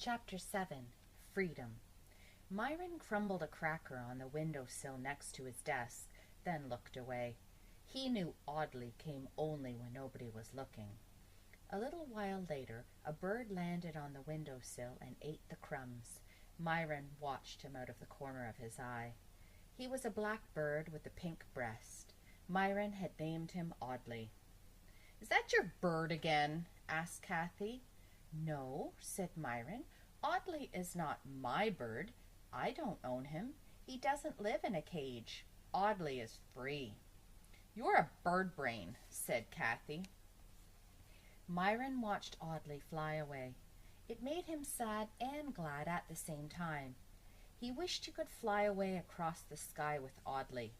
Chapter 7. Freedom. Myron crumbled a cracker on the window-sill next to his desk, then looked away. He knew Audley came only when nobody was looking. A little while later, a bird landed on the window-sill and ate the crumbs. Myron watched him out of the corner of his eye. He was a black bird with a pink breast. Myron had named him Audley. "Is that your bird again?" asked Kathy. "No," said Myron. "Audley is not my bird. I don't own him. He doesn't live in a cage. Audley is free." "You're a bird brain," said Kathy. Myron watched Audley fly away. It made him sad and glad at the same time. He wished he could fly away across the sky with Audley.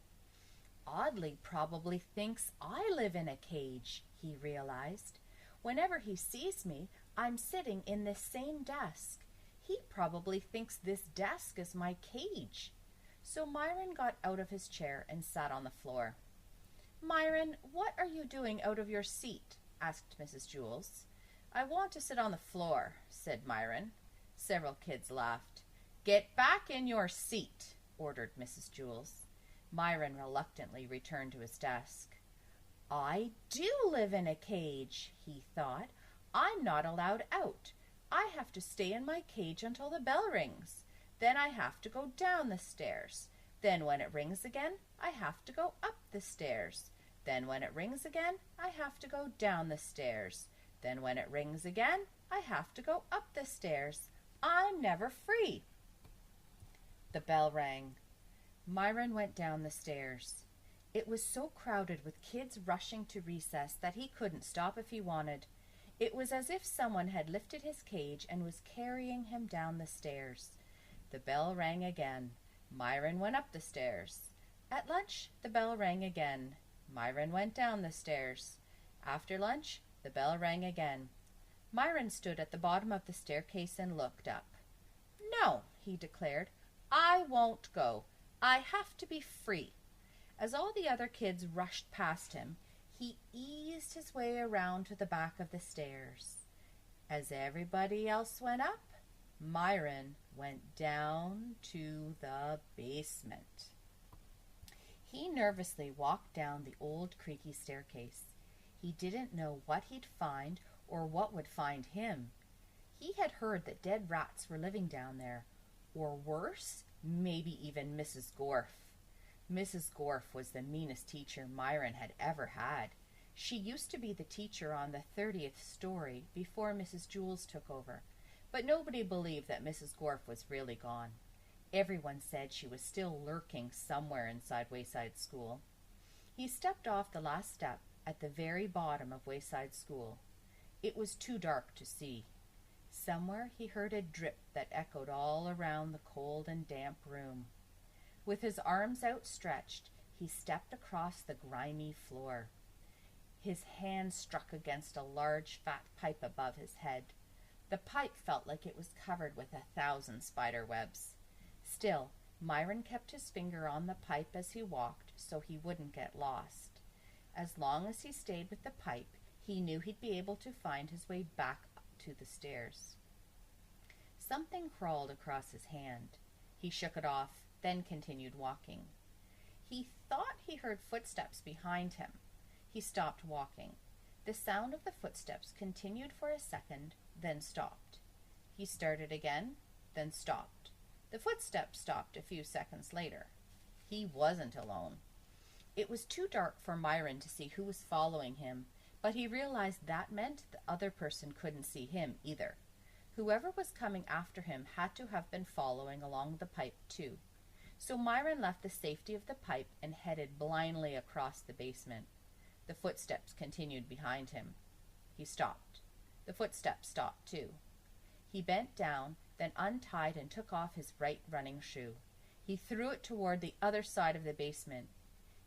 "Audley probably thinks I live in a cage," he realized. "Whenever he sees me, I'm sitting in this same desk. He probably thinks this desk is my cage." So Myron got out of his chair and sat on the floor. "Myron, what are you doing out of your seat?" asked Mrs. Jewls. "I want to sit on the floor," said Myron. Several kids laughed. "Get back in your seat," ordered Mrs. Jewls. Myron reluctantly returned to his desk. "I do live in a cage," he thought. "I'm not allowed out. I have to stay in my cage until the bell rings. Then I have to go down the stairs. Then when it rings again, I have to go up the stairs. Then when it rings again, I have to go down the stairs. Then when it rings again, I have to go up the stairs. I'm never free." The bell rang. Myron went down the stairs. It was so crowded with kids rushing to recess that he couldn't stop if he wanted. It was as if someone had lifted his cage and was carrying him down the stairs. The bell rang again. Myron went up the stairs. At lunch, the bell rang again. Myron went down the stairs. After lunch, the bell rang again. Myron stood at the bottom of the staircase and looked up. "No," he declared, "I won't go. I have to be free." As all the other kids rushed past him, he eased his way around to the back of the stairs. As everybody else went up, Myron went down to the basement. He nervously walked down the old creaky staircase. He didn't know what he'd find or what would find him. He had heard that dead rats were living down there, or worse, maybe even Mrs. Gorf. Mrs. Gorf was the meanest teacher Myron had ever had. She used to be the teacher on the 30th story before Mrs. Jewls took over, but nobody believed that Mrs. Gorf was really gone. Everyone said she was still lurking somewhere inside Wayside School. He stepped off the last step at the very bottom of Wayside School. It was too dark to see. Somewhere he heard a drip that echoed all around the cold and damp room. With his arms outstretched, he stepped across the grimy floor. His hand struck against a large fat pipe above his head. The pipe felt like it was covered with 1,000 spider webs. Still, Myron kept his finger on the pipe as he walked so he wouldn't get lost. As long as he stayed with the pipe, he knew he'd be able to find his way back to the stairs. Something crawled across his hand. He shook it off, then continued walking. He thought he heard footsteps behind him. He stopped walking. The sound of the footsteps continued for a second, then stopped. He started again, then stopped. The footsteps stopped a few seconds later. He wasn't alone. It was too dark for Myron to see who was following him, but he realized that meant the other person couldn't see him either. Whoever was coming after him had to have been following along the pipe too. So Myron left the safety of the pipe and headed blindly across the basement. The footsteps continued behind him. He stopped. The footsteps stopped too. He bent down, then untied and took off his right running shoe. He threw it toward the other side of the basement.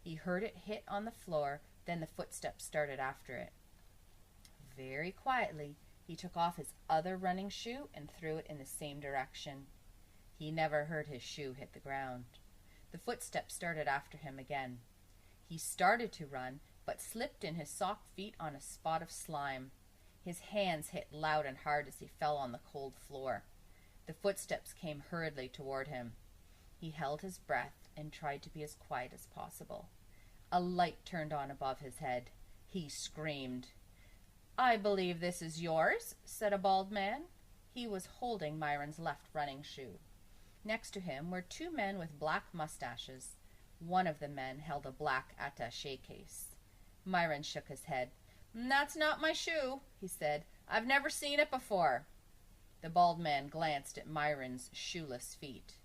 He heard it hit on the floor, then the footsteps started after it. Very quietly, he took off his other running shoe and threw it in the same direction. He never heard his shoe hit the ground. The footsteps started after him again. He started to run, but slipped in his sock feet on a spot of slime. His hands hit loud and hard as he fell on the cold floor. The footsteps came hurriedly toward him. He held his breath and tried to be as quiet as possible. A light turned on above his head. He screamed. "I believe this is yours," said a bald man. He was holding Myron's left running shoe. Next to him were two men with black mustaches. One of the men held a black attaché case. Myron shook his head. "That's not my shoe," he said. "I've never seen it before." The bald man glanced at Myron's shoeless feet.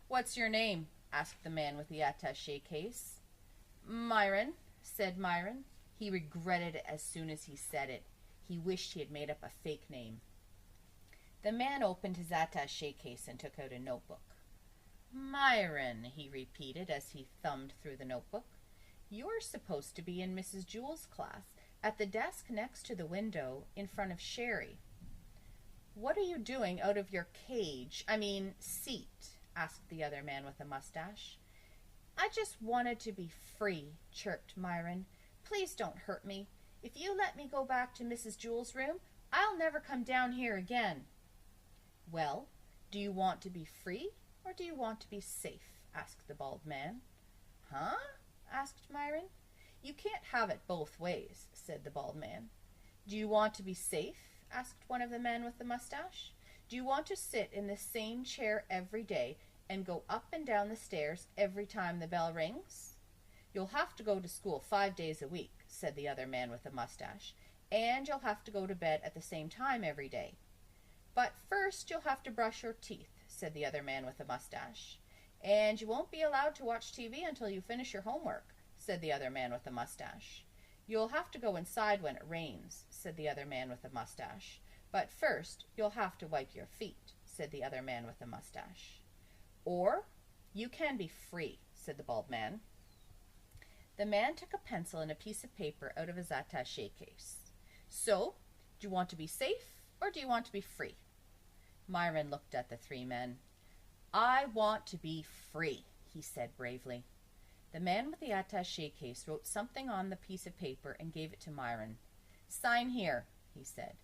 "What's your name?" asked the man with the attaché case. "Myron," said Myron. He regretted it as soon as he said it. He wished he had made up a fake name. The man opened his attaché case and took out a notebook. "Myron," he repeated as he thumbed through the notebook. "You're supposed to be in Mrs. Jewell's class, at the desk next to the window in front of Sherry." "What are you doing out of your seat?" asked the other man with the mustache. "I just wanted to be free," chirped Myron. "Please don't hurt me. If you let me go back to Mrs. Jewell's room, I'll never come down here again." "Well, do you want to be free or do you want to be safe?" asked the bald man. "Huh?" asked Myron. "You can't have it both ways," said the bald man. "Do you want to be safe?" asked one of the men with the mustache. "Do you want to sit in the same chair every day and go up and down the stairs every time the bell rings?" "You'll have to go to school 5 days a week," said the other man with the mustache, "and you'll have to go to bed at the same time every day." "But first you'll have to brush your teeth," said the other man with the mustache. "And you won't be allowed to watch TV until you finish your homework," said the other man with the mustache. "You'll have to go inside when it rains," said the other man with the mustache. "But first you'll have to wipe your feet," said the other man with the mustache. "Or you can be free," said the bald man. The man took a pencil and a piece of paper out of his attaché case. "So, do you want to be safe or do you want to be free?" Myron looked at the three men. "I want to be free," he said bravely. The man with the attaché case wrote something on the piece of paper and gave it to Myron. "Sign here," he said.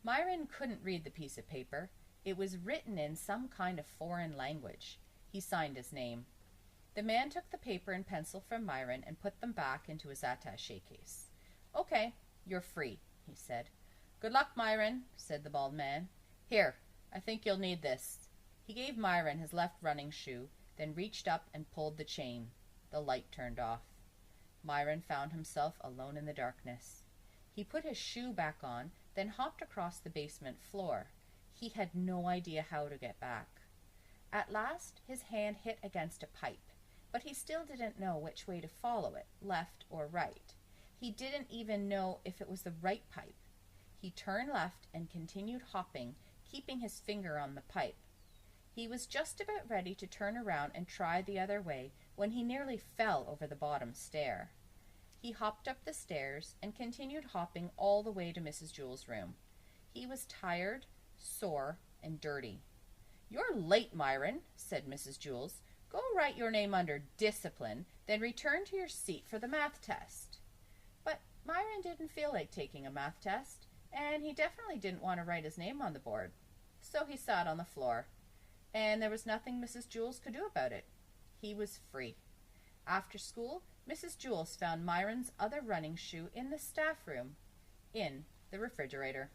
Myron couldn't read the piece of paper. It was written in some kind of foreign language. He signed his name. The man took the paper and pencil from Myron and put them back into his attaché case. "Okay, you're free," he said. "Good luck, Myron," said the bald man. "Here, I think you'll need this." He gave Myron his left running shoe, then reached up and pulled the chain. The light turned off. Myron found himself alone in the darkness. He put his shoe back on, then hopped across the basement floor. He had no idea how to get back. At last his hand hit against a pipe, but he still didn't know which way to follow it, left or right. He didn't even know if it was the right pipe. He turned left and continued hopping, keeping his finger on the pipe. He was just about ready to turn around and try the other way when he nearly fell over the bottom stair. He hopped up the stairs and continued hopping all the way to Mrs. Jewell's room. He was tired, sore, and dirty. "You're late, Myron," said Mrs. Jewell. "Go write your name under discipline, then return to your seat for the math test." But Myron didn't feel like taking a math test, and he definitely didn't want to write his name on the board. So he sat on the floor, and there was nothing Mrs. Jewell could do about it. He was free. After school, Mrs. Jewell found Myron's other running shoe in the staff room, in the refrigerator.